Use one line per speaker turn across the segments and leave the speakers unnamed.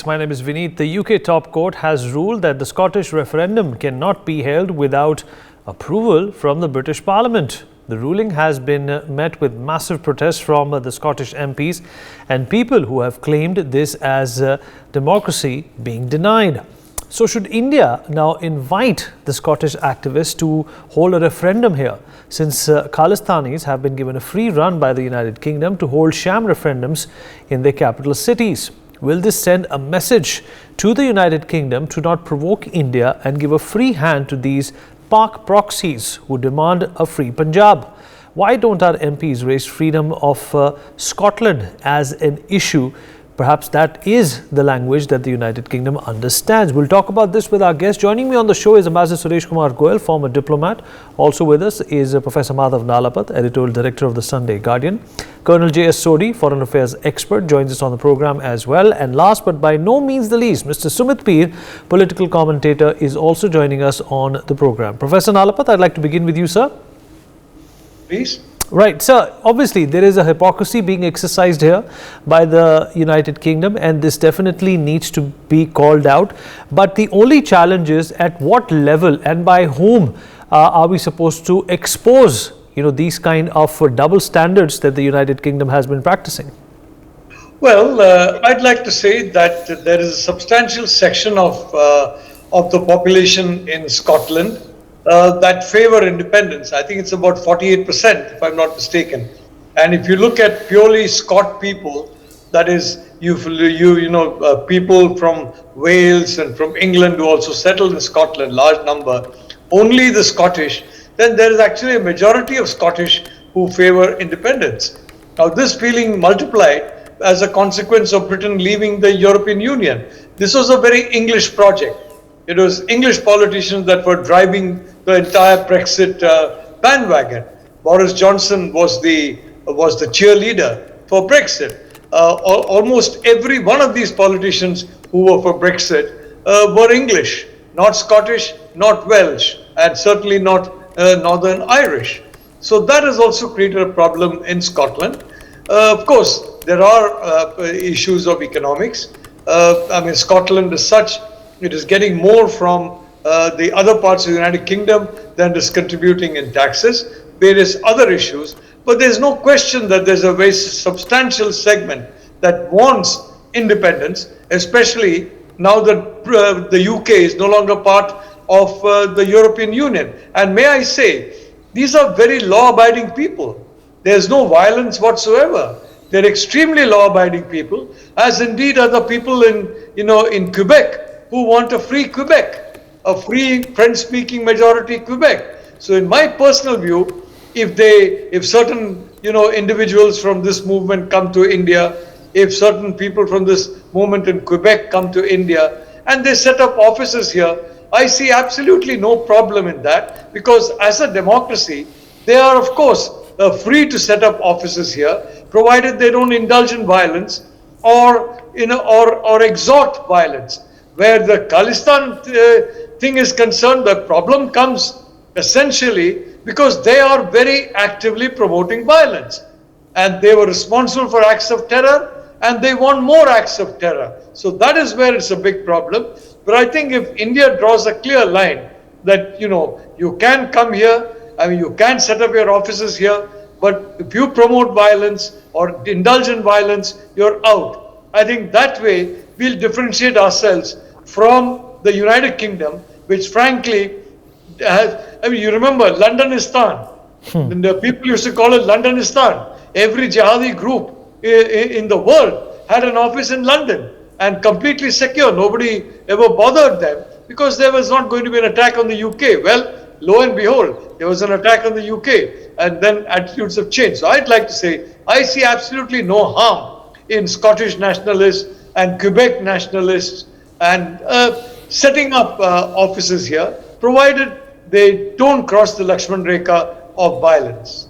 Politics. My name is Vineet. The UK top court has ruled that the Scottish referendum cannot be held without approval from the British Parliament. The ruling has been met with massive protests from the Scottish MPs and people who have claimed this as democracy being denied. So should India now invite the Scottish activists to hold a referendum here, since Khalistanis have been given a free run by the United Kingdom to hold sham referendums in their capital cities? Will this send a message to the United Kingdom to not provoke India and give a free hand to these Pak proxies who demand a free Punjab? Why don't our MPs raise freedom of Scotland as an issue? Perhaps that is the language that the United Kingdom understands. We'll talk about this with our guest. Joining me on the show is Ambassador Suresh Kumar Goyal, former diplomat. Also with us is Professor Madhav Nalapat, editorial director of the Sunday Guardian. Colonel J.S. Sodhi, foreign affairs expert, joins us on the program as well. And last but by no means the least, Mr. Sumit Peer, political commentator, is also joining us on the program. Professor Nalapat, I'd like to begin with you, sir.
Please.
Right, sir. Obviously, there is a hypocrisy being exercised here by the United Kingdom, and this definitely needs to be called out. But the only challenge is at what level and by whom are we supposed to expose, these kind of double standards that the United Kingdom has been practicing?
Well, I'd like to say that there is a substantial section of the population in Scotland that favor independence. I think it's about 48%, if I'm not mistaken. And if you look at purely Scot people, that is, people from Wales and from England who also settled in Scotland, large number, only the Scottish, then there is actually a majority of Scottish who favor independence. Now, this feeling multiplied as a consequence of Britain leaving the European Union. This was a very English project. It was English politicians that were driving the entire Brexit bandwagon. Boris Johnson was the cheerleader for Brexit. Almost every one of these politicians who were for Brexit were English, not Scottish, not Welsh, and certainly not Northern Irish. So that has also created a problem in Scotland. Of course, there are issues of economics. Scotland as such, it is getting more from the other parts of the United Kingdom than it is contributing in taxes, various other issues. But there's no question that there's a very substantial segment that wants independence, especially now that the UK is no longer part of the European Union. And may I say, these are very law-abiding people. There's no violence whatsoever. They're extremely law-abiding people, as indeed are the people in Quebec who want a free Quebec, a free French-speaking majority Quebec. So in my personal view, if certain individuals from this movement come to India, if certain people from this movement in Quebec come to India and they set up offices here, I see absolutely no problem in that, because as a democracy, they are of course free to set up offices here, provided they don't indulge in violence or exhort violence. Where the Khalistan thing is concerned, the problem comes essentially because they are very actively promoting violence. And they were responsible for acts of terror, and they want more acts of terror. So that is where it's a big problem. But I think if India draws a clear line that, you can come here, you can set up your offices here, but if you promote violence or indulge in violence, you're out. I think that way we'll differentiate ourselves from the United Kingdom, which frankly has, you remember Londonistan. The people used to call it Londonistan. Every jihadi group in the world had an office in London and completely secure. Nobody ever bothered them because there was not going to be an attack on the UK. Well, lo and behold, there was an attack on the UK, and then attitudes have changed. So I'd like to say, I see absolutely no harm in Scottish nationalists and Quebec nationalists and setting up offices here, provided they don't cross the Lakshman Rekha of violence.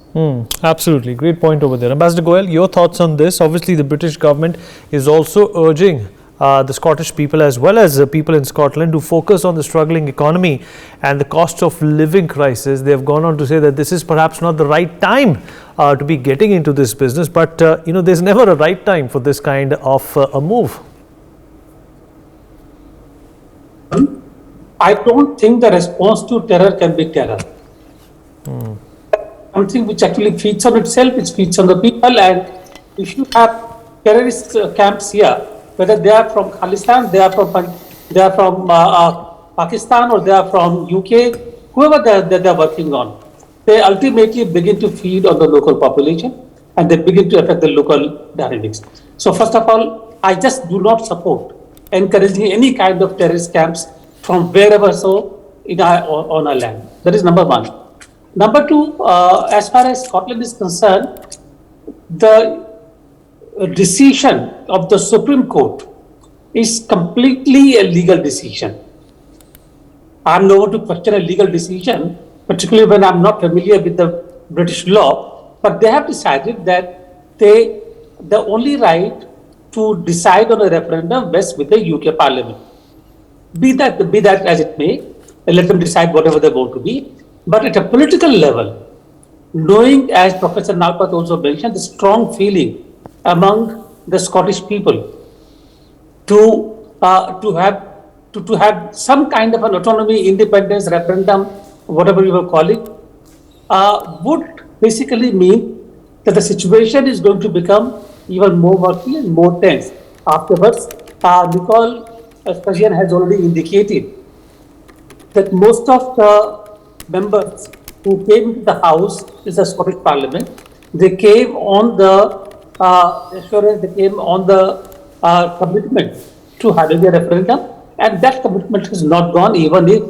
Absolutely. Great point over there. Ambassador Goyal, your thoughts on this? Obviously, the British government is also urging the Scottish people as well as people in Scotland to focus on the struggling economy and the cost of living crisis. They have gone on to say that this is perhaps not the right time to be getting into this business, but there's never a right time for this kind of a move.
I don't think the response to terror can be terror. Something which actually feeds on itself, it feeds on the people. And if you have terrorist camps here, whether they are from Khalistan, they are from Pakistan, or they are from UK, whoever they are working on, they ultimately begin to feed on the local population and they begin to affect the local dynamics. So first of all, I just do not support encouraging any kind of terrorist camps from wherever on our land. That is number one. Number two, as far as Scotland is concerned, the decision of the Supreme Court is completely a legal decision. I'm not going to question a legal decision, particularly when I'm not familiar with the British law, but they have decided that the only right to decide on a referendum rests with the UK Parliament. Be that as it may, let them decide whatever they want to be. But at a political level, knowing, as Professor Nalpat also mentioned, the strong feeling among the Scottish people to have some kind of an autonomy, independence, referendum, whatever you will call it, would basically mean that the situation is going to become even more murky and more tense. Afterwards, Nicole Sturgeon has already indicated that most of the members who came to the House is the Scottish Parliament. They came on the assurance, they came on the commitment to having a referendum, and that commitment has not gone even if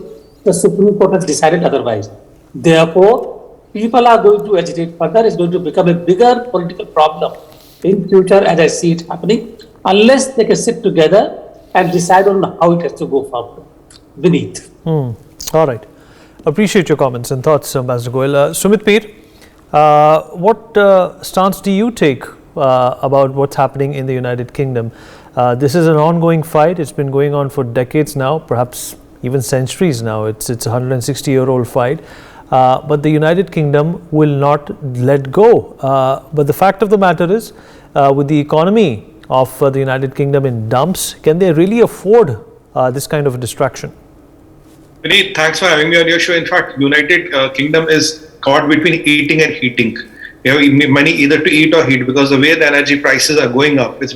the Supreme Court has decided otherwise. Therefore, people are going to agitate further. It's going to become a bigger political problem in future, as I see it happening, unless they can sit together and decide on how it has to go forward. Vineet.
All right. Appreciate your comments and thoughts, Ambassador Goyal. Sumit Peer, what stance do you take about what's happening in the United Kingdom? This is an ongoing fight. It's been going on for decades now, perhaps even centuries now. It's a 160-year-old fight. But the United Kingdom will not let go. But the fact of the matter is, with the economy of the United Kingdom in dumps, can they really afford this kind of a distraction?
Vineet, thanks for having me on your show. In fact, United Kingdom is caught between eating and heating. You have money either to eat or heat, because the way the energy prices are going up, it's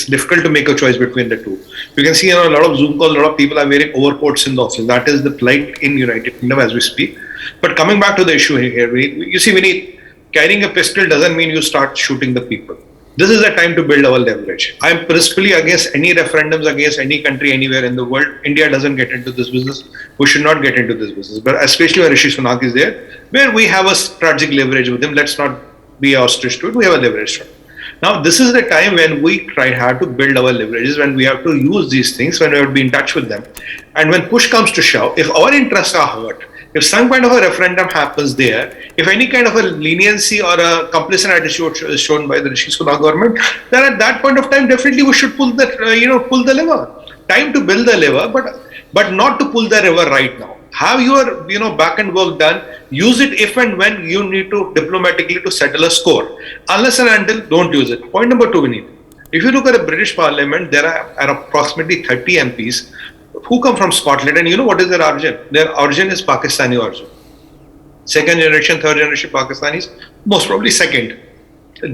difficult to make a choice between the two. You can see a lot of Zoom calls, a lot of people are wearing overcoats in the office. That is the plight in United Kingdom as we speak. But coming back to the issue here, you see, Vineet, carrying a pistol doesn't mean you start shooting the people. This is the time to build our leverage. I am principally against any referendums against any country anywhere in the world. India doesn't get into this business. We should not get into this business. But especially when Rishi Sunak is there, where we have a strategic leverage with him, let's not be ostrich to it. We have a leverage to it. Now, this is the time when we try hard to build our leverages, when we have to use these things, when we have to be in touch with them. And when push comes to shove, if our interests are hurt, if some kind of a referendum happens there, if any kind of a leniency or a complacent attitude is shown by the Rishi Sunak government, then at that point of time, definitely we should pull pull the lever. Time to build the lever, but not to pull the lever right now. Have your back end work done. Use it if and when you need to diplomatically to settle a score. Unless and until, don't use it. Point number two, we need. If you look at the British Parliament, there are approximately 30 MPs who come from Scotland, and what is their origin? Their origin is Pakistani origin. Second generation, third generation Pakistanis, most probably second.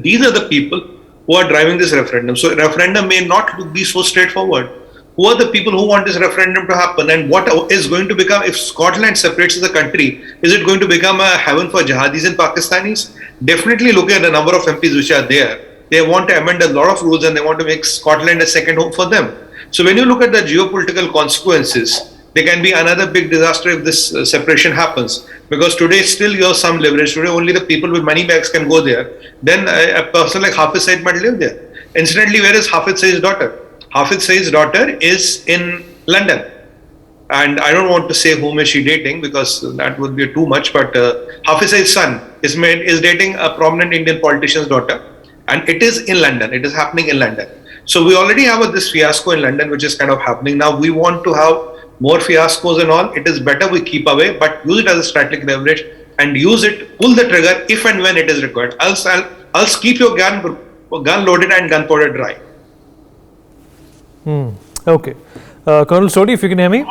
These are the people who are driving this referendum. So referendum may not be so straightforward. Who are the people who want this referendum to happen, and what is going to become, if Scotland separates as a country, is it going to become a heaven for jihadis and Pakistanis? Definitely look at the number of MPs which are there. They want to amend a lot of rules and they want to make Scotland a second home for them. So when you look at the geopolitical consequences, there can be another big disaster if this separation happens. Because today still you have some leverage. Today only the people with money bags can go there. Then a person like Hafiz Saeed might live there. Incidentally, where is Hafiz Saeed's daughter? Hafiz Saeed's daughter is in London. And I don't want to say whom is she dating, because that would be too much. But Hafiz Saeed's son is dating a prominent Indian politician's daughter. And it is in London. It is happening in London. So we already have this fiasco in London, which is kind of happening. Now we want to have more fiascos and all. It is better we keep away, but use it as a strategic leverage and use it, pull the trigger if and when it is required. Else keep your gun loaded and gunpowder dry.
Okay. Colonel Sodhi, if you can hear me.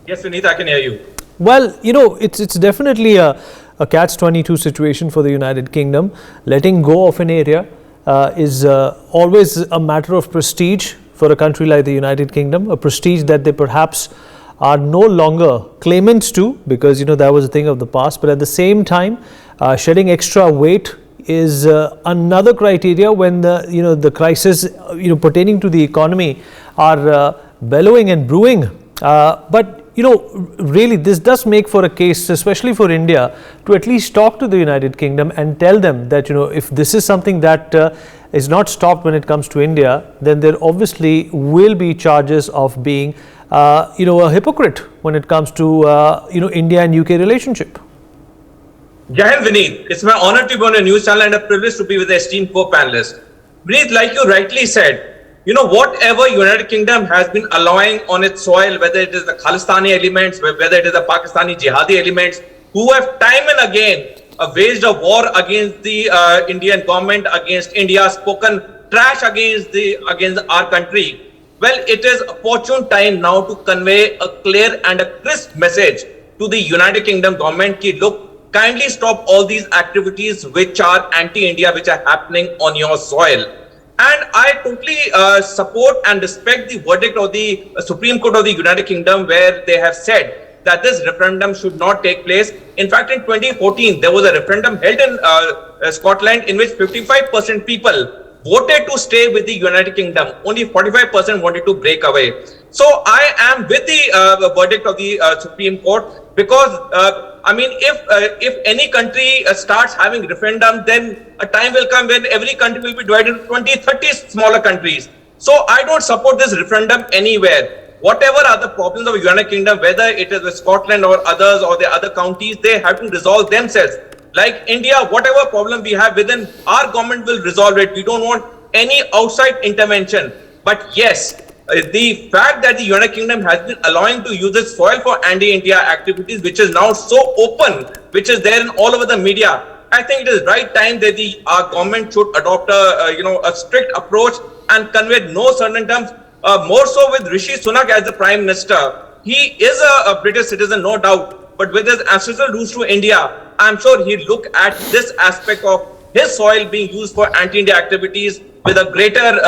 Yes, Vineet, I can hear you.
Well, it's definitely a catch-22 situation for the United Kingdom. Letting go of an area is always a matter of prestige for a country like the United Kingdom, a prestige that they perhaps are no longer claimants to, because that was a thing of the past. But at the same time, shedding extra weight is another criteria when the crisis pertaining to the economy are bellowing and brewing. But really this does make for a case, especially for India, to at least talk to the United Kingdom and tell them that if this is something that is not stopped when it comes to India, then there obviously will be charges of being a hypocrite when it comes to India and UK relationship.
Jai Hind, Vineet. It's my honor to be on a news channel and a privilege to be with the esteemed co-panelists. Vineet, like you rightly said, whatever United Kingdom has been allowing on its soil, whether it is the Khalistani elements, whether it is the Pakistani jihadi elements, who have time and again waged a war against the Indian government, against India, spoken trash against our country. Well, it is opportune time now to convey a clear and a crisp message to the United Kingdom government ki look, kindly stop all these activities which are anti-India, which are happening on your soil. And I totally support and respect the verdict of the Supreme Court of the United Kingdom, where they have said that this referendum should not take place. In fact, in 2014, there was a referendum held in Scotland in which 55% people voted to stay with the United Kingdom. Only 45% wanted to break away. So I am with the verdict of the Supreme Court, because if any country starts having referendum, then a time will come when every country will be divided into 20, 30 smaller countries. So I don't support this referendum anywhere. Whatever are the problems of the United Kingdom, whether it is with Scotland or others or the other counties, they have to resolve themselves. Like India, whatever problem we have within, our government will resolve it. We don't want any outside intervention. But yes, the fact that the United Kingdom has been allowing to use its soil for anti-India activities, which is now so open, which is there in all over the media, I think it is right time that our government should adopt a strict approach and convey no certain terms. More so with Rishi Sunak as the Prime Minister. He is a British citizen, no doubt, but with his ancestral roots to India, I'm sure he'll look at this aspect of his soil being used for anti-India activities with a greater,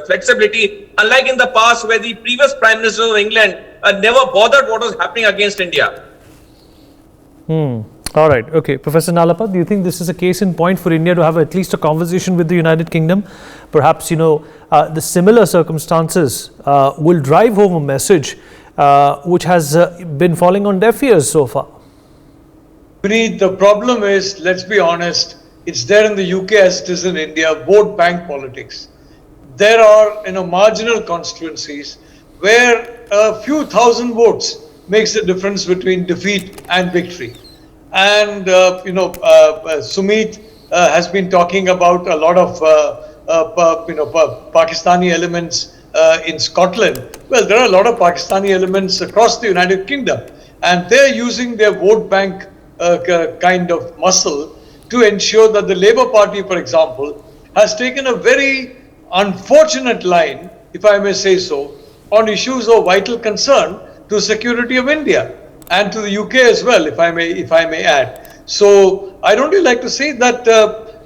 flexibility, unlike in the past where the previous Prime Minister of England never bothered what was happening against India.
All right. Okay. Professor Nalapa, do you think this is a case in point for India to have at least a conversation with the United Kingdom? Perhaps, the similar circumstances will drive home a message which has been falling on deaf ears so far.
The problem is, let's be honest, it's there in the UK as it is in India, vote bank politics. There are, marginal constituencies where a few thousand votes makes the difference between defeat and victory. And, Sumit has been talking about a lot of, Pakistani elements in Scotland. Well, there are a lot of Pakistani elements across the United Kingdom, and they're using their vote bank kind of muscle to ensure that the Labour Party, for example, has taken a very unfortunate line, if I may say so, on issues of vital concern to security of India and to the UK as well, if I may add. So I don't really like to say that,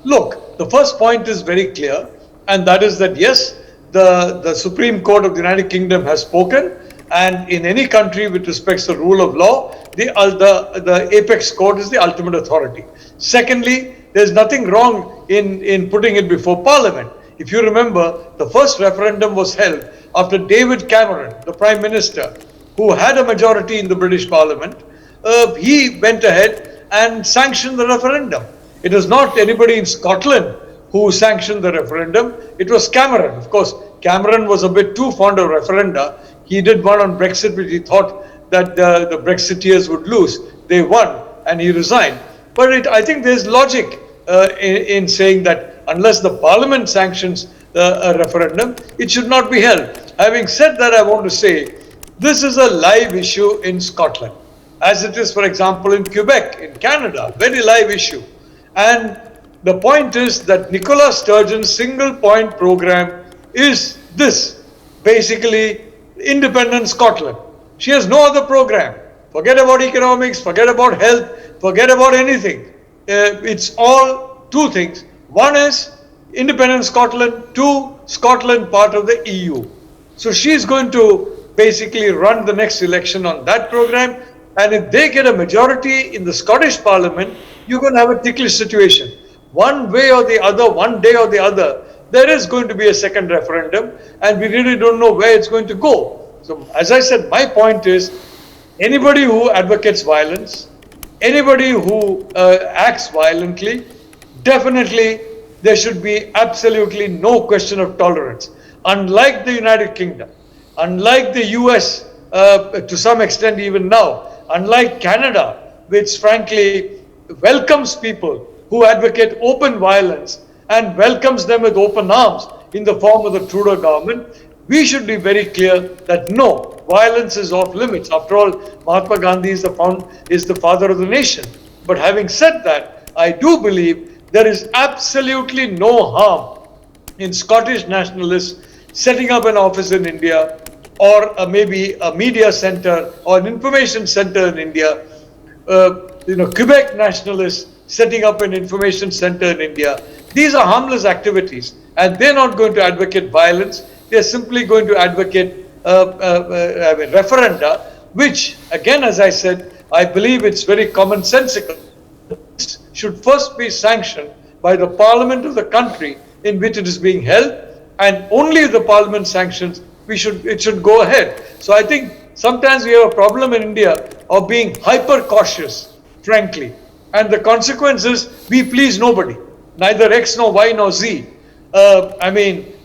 look, the first point is very clear, and that is that yes, the Supreme Court of the United Kingdom has spoken, and in any country which respects the rule of law, the apex court is the ultimate authority. Secondly, there's nothing wrong in putting it before Parliament. If you remember, the first referendum was held after David Cameron, the Prime Minister, who had a majority in the British Parliament, he went ahead and sanctioned the referendum. It was not anybody in Scotland who sanctioned the referendum, it was Cameron. Of course, Cameron was a bit too fond of referenda. He did one on Brexit, which he thought that the Brexiteers would lose. They won, and he resigned. But I think there's logic in saying that unless the Parliament sanctions a referendum, it should not be held. Having said that, I want to say, this is a live issue in Scotland, as it is, for example, in Quebec, in Canada, very live issue. And the point is that Nicola Sturgeon's single point program is this, basically independent Scotland. She has no other program. Forget about economics, forget about health, forget about anything. It's all two things. One is independent Scotland, two, Scotland part of the EU. So she's going to basically run the next election on that program. And if they get a majority in the Scottish Parliament, you're going to have a ticklish situation. One way or the other, one day or the other, there is going to be a second referendum, and we really don't know where it's going to go. So, as I said, my point is, anybody who advocates violence, anybody who acts violently, definitely there should be absolutely no question of tolerance. Unlike the United Kingdom, unlike the US, to some extent even now, unlike Canada, which frankly welcomes people who advocate open violence and welcomes them with open arms in the form of the Trudeau government, we should be very clear that no, violence is off limits. After all, Mahatma Gandhi is the father of the nation. But having said that, I do believe there is absolutely no harm in Scottish nationalists setting up an office in India, or maybe a media center or an information center in India. Quebec nationalists setting up an information center in India. These are harmless activities, and they're not going to advocate violence. They're simply going to advocate referenda, which, again, as I said, I believe it's very commonsensical. It should first be sanctioned by the parliament of the country in which it is being held, and only if the parliament sanctions, it should go ahead. So I think sometimes we have a problem in India of being hyper cautious, frankly. And the consequence is we please nobody, neither X nor Y nor Z.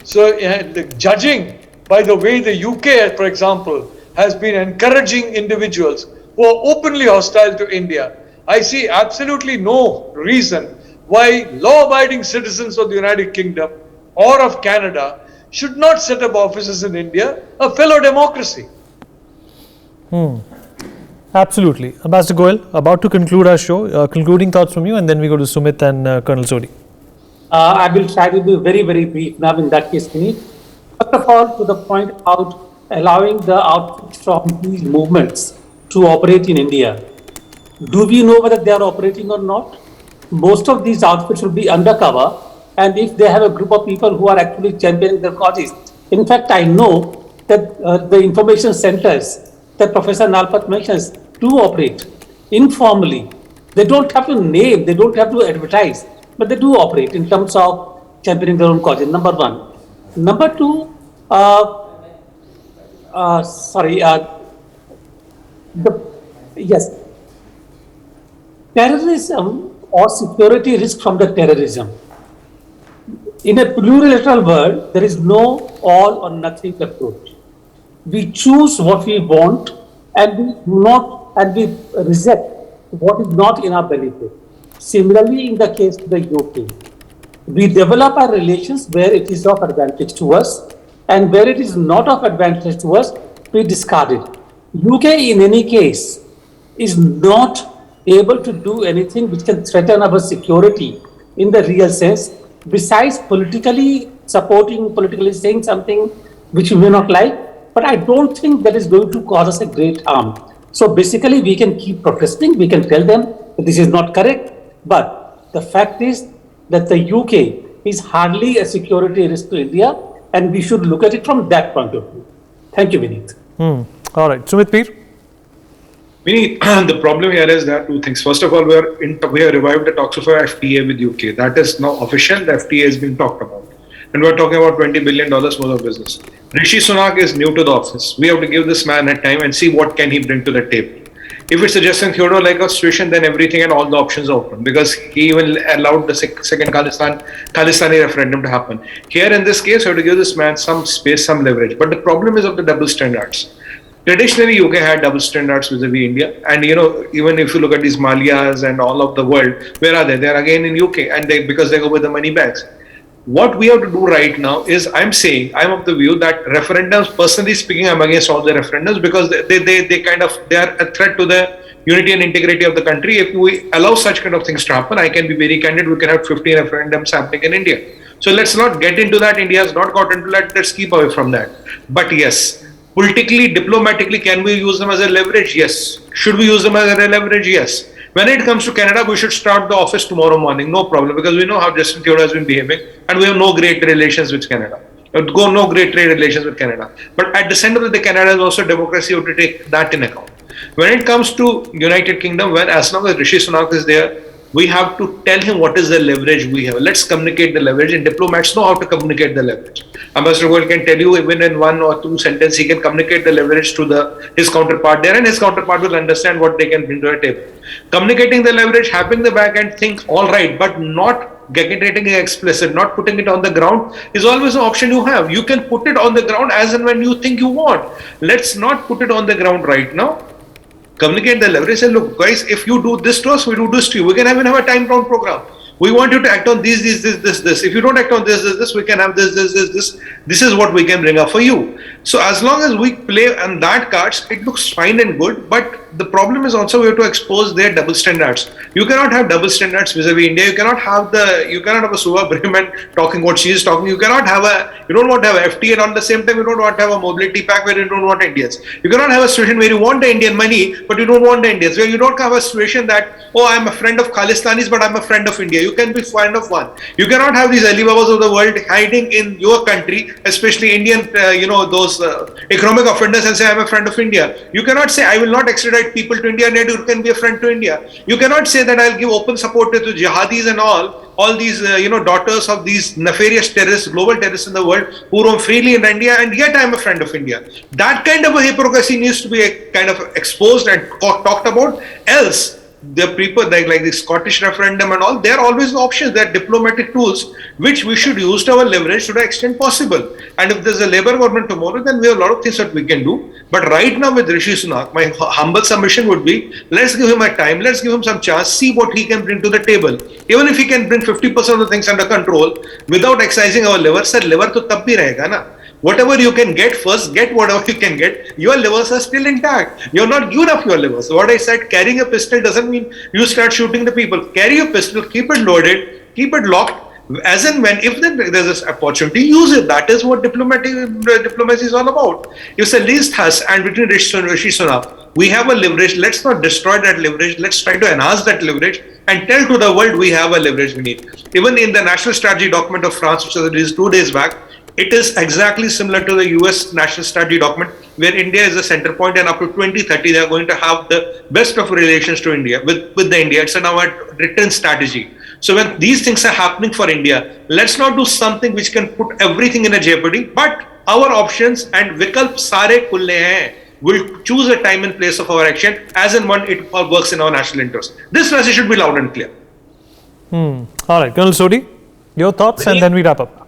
The judging by the way the UK, for example, has been encouraging individuals who are openly hostile to India, I see absolutely no reason why law-abiding citizens of the United Kingdom or of Canada should not set up offices in India, a fellow democracy.
Absolutely. Ambassador Goel, about to conclude our show, concluding thoughts from you, and then we go to Sumit and Colonel Sodi.
I will try to be very, very brief now in that case, Vinny. First of all, to the point about allowing the outfits from these movements to operate in India. Do we know whether they are operating or not? Most of these outfits will be undercover, and if they have a group of people who are actually championing their causes. In fact, I know that the information centers that Professor Nalpat mentions do operate informally. They don't have to name, they don't have to advertise, but they do operate in terms of championing their own causes, number one. Number two, terrorism or security risk from the terrorism. In a plurilateral world, there is no all or nothing approach. We choose what we want, and we reject what is not in our benefit. Similarly, in the case of the UK, we develop our relations where it is of advantage to us, and where it is not of advantage to us, we discard it. UK, in any case, is not able to do anything which can threaten our security in the real sense, besides politically saying something which we may not like. But I don't think that is going to cause us a great harm. So basically, we can keep protesting, we can tell them that this is not correct, but the fact is that the UK is hardly a security risk to India, and we should look at it from that point of view. Thank you, Vineet.
All right, Sumit Peer.
Vineet, the problem here is there are two things. First of all, we have revived the talks of our FTA with UK. That is now official. The FTA is being talked about. And we're talking about $20 billion worth of business. Rishi Sunak is new to the office. We have to give this man a time and see what can he bring to the table. If it's a Justin Trudeau-like a situation, then everything and all the options are open, because he even allowed the second Khalistani referendum to happen. Here in this case, we have to give this man some space, some leverage. But the problem is of the double standards. Traditionally, UK had double standards vis-a-vis India, and even if you look at these Malias and all of the world, where are they? They are again in UK, and because they go with the money bags. What we have to do right now is, I'm of the view that referendums, personally speaking, I'm against all the referendums, because they are a threat to the unity and integrity of the country. If we allow such kind of things to happen, I can be very candid, we can have 15 referendums happening in India. So let's not get into that. India has not got into that. Let's keep away from that. But yes, Politically, diplomatically, can we use them as a leverage? Yes. Should we use them as a leverage? Yes. When it comes to Canada, we should start the office tomorrow morning, no problem, because we know how Justin Trudeau has been behaving, and we have no great relations with Canada. No great trade relations with Canada. But at the center of the Canada is also democracy. You have to take that in account. When it comes to United Kingdom, as long as Rishi Sunak is there, we have to tell him what is the leverage we have. Let's communicate the leverage, and diplomats know how to communicate the leverage. Ambassador Goel can tell you even in 1 or 2 sentences, he can communicate the leverage to his counterpart there, and his counterpart will understand what they can bring to the table. Communicating the leverage, having the back end think all right, but not getting it explicit, not putting it on the ground is always an option you have. You can put it on the ground as and when you think you want. Let's not put it on the ground right now. Communicate the leverage and look, guys, if you do this to us, we do this to you. We can even have a time-bound program. We want you to act on this. If you don't act on this, we can have this. This is what we can bring up for you. So as long as we play on that cards, it looks fine and good. But the problem is also we have to expose their double standards. You cannot have double standards vis-a-vis India. You cannot have a Suva Bremen talking what she is talking. You don't want to have a FTA, and on the same time you don't want to have a mobility pact where you don't want Indians. You cannot have a situation where you want the Indian money, but you don't want the Indians. Where you don't have a situation that, oh, I'm a friend of Khalistanis, but I'm a friend of India. You can be friend of one. You cannot have these Alibabas of the world hiding in your country, especially Indian, those economic offenders, and say, I'm a friend of India. You cannot say, I will not extradite people to India, and yet you can be a friend to India. You cannot say that I'll give open support to jihadis and all these, daughters of these nefarious terrorists, global terrorists in the world who roam freely in India, and yet I'm a friend of India. That kind of a hypocrisy needs to be kind of exposed and talked about. Else, the people like the Scottish referendum and all, they're always options, they're diplomatic tools which we should use to our leverage to the extent possible. And if there's a Labour government tomorrow, then we have a lot of things that we can do. But right now with Rishi Sunak, my humble submission would be, let's give him a time, let's give him some chance, see what he can bring to the table. Even if he can bring 50% of the things under control without excising our liver, sir, liver to tab bhi rahega na. Whatever you can get first, get whatever you can get. Your livers are still intact. You're not given up your livers. What I said, carrying a pistol doesn't mean you start shooting the people. Carry a pistol, keep it loaded, keep it locked. As and when, if there's an opportunity, use it. That is what diplomacy is all about. It's the least has, and between Rishi Sunak, we have a leverage. Let's not destroy that leverage. Let's try to enhance that leverage and tell to the world we have a leverage we need. Even in the national strategy document of France, which was released 2 days back, it is exactly similar to the US national strategy document, where India is the center point, and up to 2030 they are going to have the best of relations to India with the India. It's now a written strategy. So when these things are happening for India, let's not do something which can put everything in a jeopardy. But our options and vikalp sare khulle hain. We'll choose a time and place of our action as and when it works in our national interest. This message should be loud and clear.
All right, Colonel Sodhi, your thoughts, and then we wrap up.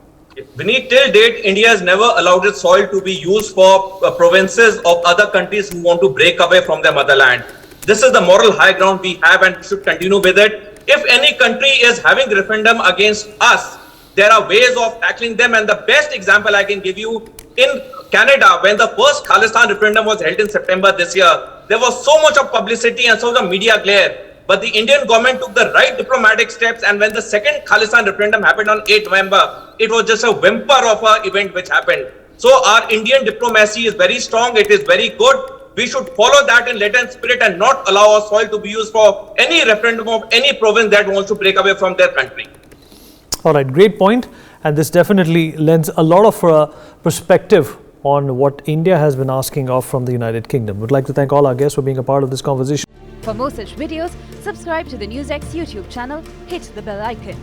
Beneath till date, India has never allowed its soil to be used for provinces of other countries who want to break away from their motherland. This is the moral high ground we have, and we should continue with it. If any country is having referendum against us, there are ways of tackling them, and the best example I can give you, in Canada, when the first Khalistan referendum was held in September this year, there was so much of publicity and so much of media glare. But the Indian government took the right diplomatic steps, and when the second Khalistan referendum happened on 8 November, it was just a whimper of an event which happened. So our Indian diplomacy is very strong, it is very good. We should follow that in letter and spirit and not allow our soil to be used for any referendum of any province that wants to break away from their country.
All right, great point. And this definitely lends a lot of perspective on what India has been asking of from the United Kingdom. We'd like to thank all our guests for being a part of this conversation.
For more such videos, subscribe to the NewsX YouTube channel, hit the bell icon.